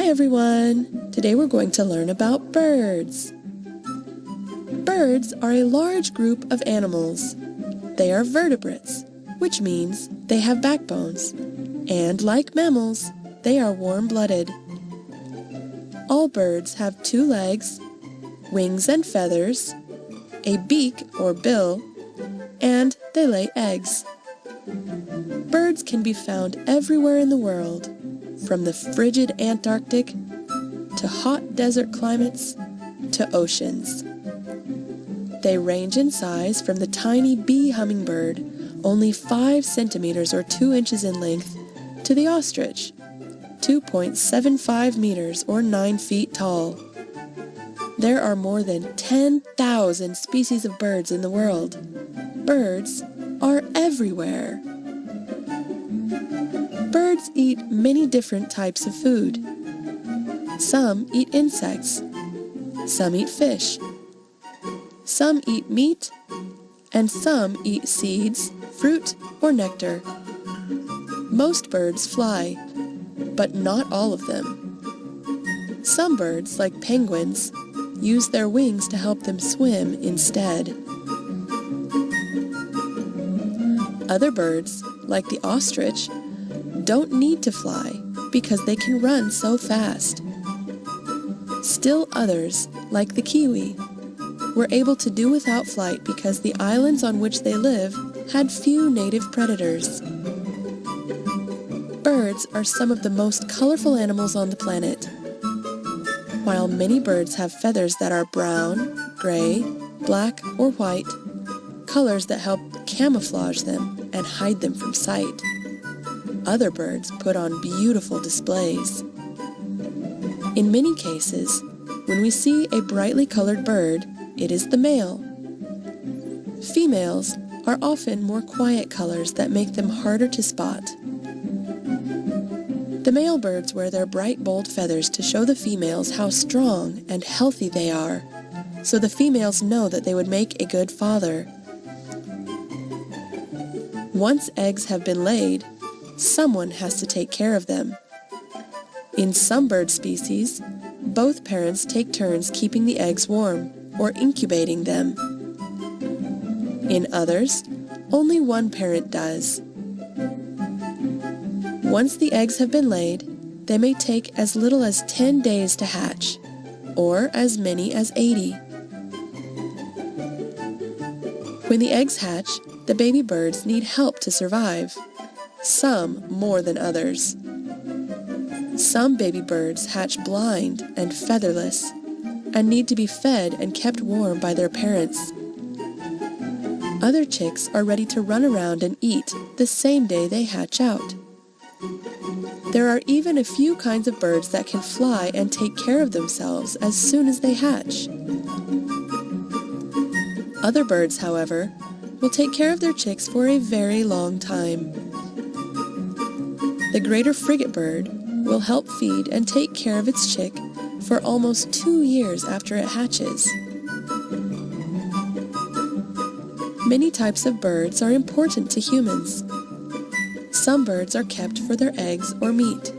everyone! Today we're going to learn about birds. Birds are a large group of animals. They are vertebrates, which means they have backbones. And like mammals, they are warm-blooded. All birds have 2 legs, wings and feathers, a beak or bill, and they lay eggs. Birds can be found everywhere in the world, from the frigid Antarctic to hot desert climates to oceans. They range in size from the tiny bee hummingbird, only 5 centimeters or 2 inches in length, to the ostrich, 2.75 meters or 9 feet tall. There are more than 10,000 species of birds in the world. Birds are everywhere. Birds eat many different types of food. Some eat insects. Some eat fish. Some eat meat. And some eat seeds, fruit, or nectar. Most birds fly, but not all of them. Some birds, like penguins, use their wings to help them swim instead. Other birds, like the ostrich, don't need to fly because they can run so fast. Still others, like the kiwi, were able to do without flight because the islands on which they live had few native predators. Birds are some of the most colorful animals on the planet. While many birds have feathers that are brown, gray, black, or white, colors that help camouflage them and hide them from sight. Other birds put on beautiful displays. In many cases, when we see a brightly colored bird, it is the male. Females are often more quiet colors that make them harder to spot. The male birds wear their bright, bold feathers to show the females how strong and healthy they are, so the females know that they would make a good father. Once eggs have been laid, someone has to take care of them. In some bird species, both parents take turns keeping the eggs warm or incubating them. In others, only one parent does. Once the eggs have been laid, they may take as little as 10 days to hatch, or as many as 80. When the eggs hatch, the baby birds need help to survive, some more than others. Some baby birds hatch blind and featherless, and need to be fed and kept warm by their parents. Other chicks are ready to run around and eat the same day they hatch out. There are even a few kinds of birds that can fly and take care of themselves as soon as they hatch. Other birds, however, will take care of their chicks for a very long time. The greater frigate bird will help feed and take care of its chick for almost 2 years after it hatches. Many types of birds are important to humans. Some birds are kept for their eggs or meat.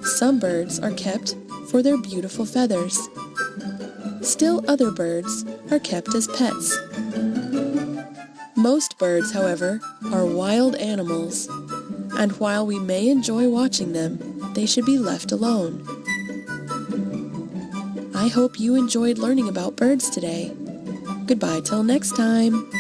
Some birds are kept for their beautiful feathers. Still other birds are kept as pets. Most birds, however, are wild animals, and while we may enjoy watching them, they should be left alone. I hope you enjoyed learning about birds today. Goodbye till next time.